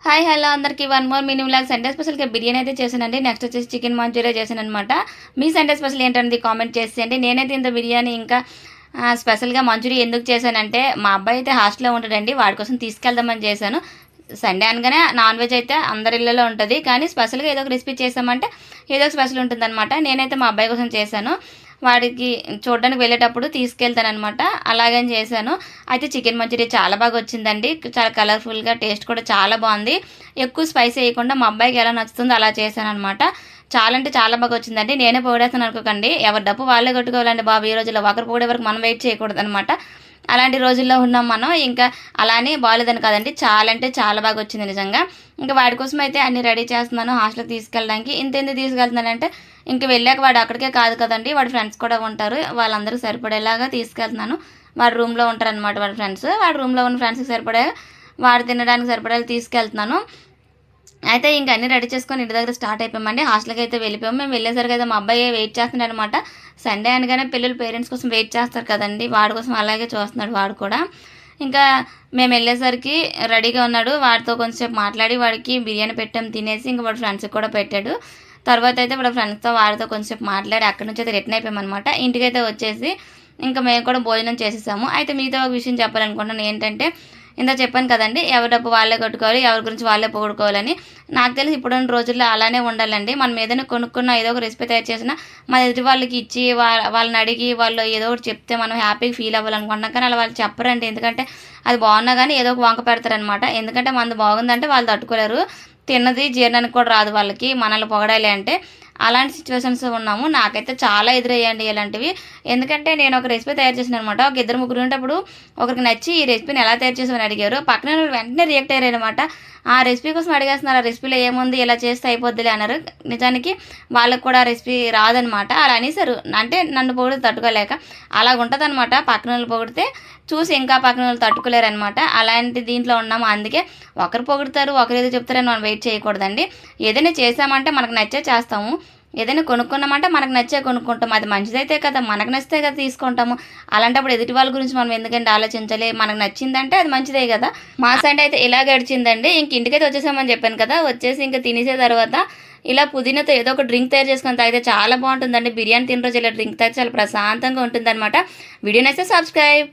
Hi hello అందరికీ one more mini vlog. Sunday స్పెషల్గా బిర్యానీ అయితే చేశానండి. నెక్స్ట్ వచ్చేసి చికెన్ మంచూరియా చేశాను అనమాట. మీ సండే స్పెషల్ ఏంటనేది కామెంట్ చేసేయండి. నేనైతే ఇంత బిర్యానీ ఇంకా స్పెషల్గా మంచూరియా ఎందుకు చేశానంటే మా అబ్బాయి అయితే హాస్టల్లో ఉంటాడండి, వాడి కోసం తీసుకెళ్దామని చేశాను. సండే అనగానే నాన్ వెజ్ అయితే అందరి ఇళ్ళలో ఉంటుంది, కానీ స్పెషల్గా ఏదో ఒక రెసిపీ చేసామంటే ఏదో ఒక స్పెషల్ ఉంటుంది అనమాట. నేనైతే మా అబ్బాయి కోసం చేశాను. వాడికి చూడడానికి వెళ్ళేటప్పుడు తీసుకెళ్తానమాట, అలాగని చేశాను. అయితే చికెన్ మంచూరియా చాలా బాగా వచ్చిందండి, చాలా కలర్ఫుల్గా, టేస్ట్ కూడా చాలా బాగుంది. ఎక్కువ స్పైసీ వేయకుండా మా అబ్బాయికి ఎలా నచ్చుతుందో అలా చేశాను అనమాట. చాలా అంటే చాలా బాగా వచ్చిందండి. నేనే పొగిడేస్తాను అనుకోకండి, ఎవరి డప్పు వాళ్ళే కొట్టుకోవాలండి బాబు. ఈ రోజుల్లో ఒకరు పొగిడే వరకు మనం వెయిట్ చేయకూడదు అనమాట. అలాంటి రోజుల్లో ఉన్నాం మనం. ఇంకా అలానే బాగాలేదని కాదండి, చాలా అంటే చాలా బాగా వచ్చింది నిజంగా. ఇంకా వాడి కోసం అయితే అన్ని రెడీ చేస్తున్నాను హాస్టల్కి తీసుకెళ్ళడానికి. ఇంతెందుకు తీసుకెళ్తున్నానంటే ఇంక వెళ్ళాక వాడు అక్కడికే కాదు కదండి, వాడి ఫ్రెండ్స్ కూడా ఉంటారు, వాళ్ళందరూ సరిపడేలాగా తీసుకెళ్తున్నాను. వాడి రూమ్లో ఉంటారనమాట వాడి ఫ్రెండ్స్. వాడి రూమ్లో ఉన్న ఫ్రెండ్స్కి సరిపడే, వాడు తినడానికి సరిపడేలా తీసుకెళ్తున్నాను. అయితే ఇంక అన్నీ రెడీ చేసుకొని ఇంటి దగ్గర స్టార్ట్ అయిపోయామండి. హాస్టల్కి అయితే వెళ్ళిపోయాము. మేము వెళ్ళేసరికి అయితే మా అబ్బాయి వెయిట్ చేస్తున్నాడు అనమాట. సండే అనగానే పిల్లలు పేరెంట్స్ కోసం వెయిట్ చేస్తారు కదండి, వాడి కోసం అలాగే చూస్తున్నాడు వాడు కూడా. ఇంకా మేము వెళ్ళేసరికి రెడీగా ఉన్నాడు. వాడితో కొంచెంసేపు మాట్లాడి వాడికి బిర్యానీ పెట్టాము, తినేసి ఇంకా వాడి ఫ్రెండ్స్కి కూడా పెట్టాడు. తర్వాత అయితే వాడి ఫ్రెండ్స్తో వాడితో కొంచెంసేపు మాట్లాడి అక్కడి నుంచి అయితే రిటర్న్ అయిపోయామన్నమాట. ఇంటికైతే వచ్చేసి ఇంకా మేము కూడా భోజనం చేసేసాము. అయితే మీతో ఒక విషయం చెప్పాలనుకుంటున్నాను. ఏంటంటే ఇందా చెప్పాను కదండి, ఎవరి డబ్బు వాళ్ళే కట్టుకోవాలి, ఎవరి గురించి వాళ్ళే పొగుడుకోవాలని. నాకు తెలిసి ఇప్పుడున్న రోజుల్లో అలానే ఉండాలండి. మనం ఏదైనా కొనుక్కున్న ఏదో ఒక రెసిపీ తయారు చేసినా మన ఎదుటి వాళ్ళకి ఇచ్చి వాళ్ళని అడిగి వాళ్ళు ఏదో ఒకటి చెప్తే మనం హ్యాపీగా ఫీల్ అవ్వాలనుకుంటున్నాం. కానీ అలా వాళ్ళు చెప్పరండి, ఎందుకంటే అది బాగున్నా కానీ ఏదో ఒక వంక పెడతారనమాట. ఎందుకంటే మనది బాగుందంటే వాళ్ళు తట్టుకోలేరు, తిన్నది జీర్ణానికి కూడా రాదు వాళ్ళకి మనల్ని పొగడాలి అంటే. అలాంటి సిచ్యువేషన్స్ ఉన్నాము. నాకైతే చాలా ఎదురయ్యాయండి ఇలాంటివి. ఎందుకంటే నేను ఒక రెసిపీ తయారు చేసాను అనమాట. ఒక ఇద్దరు ముగ్గురు ఉండేటప్పుడు ఒకరికి నచ్చి ఈ రెసిపీని ఎలా తయారు చేసామని అడిగారు. పక్కన వెంటనే రియాక్ట్ అయ్యారు అనమాట. ఆ రెసిపీ కోసం అడిగేస్తున్నారు, ఆ రెసిపీలో ఏముంది, ఇలా చేస్తే అయిపోద్దిలే అన్నారు. నిజానికి వాళ్ళకి కూడా ఆ రెసిపీ రాదనమాట. అలా అనేసారు, అంటే నన్ను పొగిడి తట్టుకోలేక. అలాగుంటుంది అనమాట, పక్కన వాళ్ళు పొగిడితే చూసి ఇంకా పక్కన వాళ్ళు తట్టుకోలేరనమాట. అలాంటి దీంట్లో ఉన్నాము. అందుకే ఒకరు పొగుడుతారు, ఒకరు ఏదో చెప్తారని మనం వెయిట్ చేయకూడదండి. ఏదైనా చేసామంటే మనకు నచ్చే చేస్తాము, ఏదైనా కొనుక్కున్నామంటే మనకు నచ్చే కొనుక్కుంటాం. అది మంచిదైతే కదా, మనకు నచ్చితే కదా తీసుకుంటాము. అలాంటప్పుడు ఎదుటి వాళ్ళ గురించి మనం ఎందుకంటే ఆలోచించాలి. మనకు నచ్చిందంటే అది మంచిదే కదా. మా సండే అయితే ఇలా గడిచిందండి. ఇంక ఇంటికైతే వచ్చేసామని చెప్పాను కదా, వచ్చేసి ఇంకా తినేసే తర్వాత ఇలా పుదీనాతో ఏదో ఒక డ్రింక్ తయారు చేసుకొని తాగితే చాలా బాగుంటుందండి. బిర్యానీ తిన రోజు ఇలా డ్రింక్ తాగితే చాలా ప్రశాంతంగా ఉంటుందన్నమాట. వీడియోనైతే సబ్స్క్రైబ్.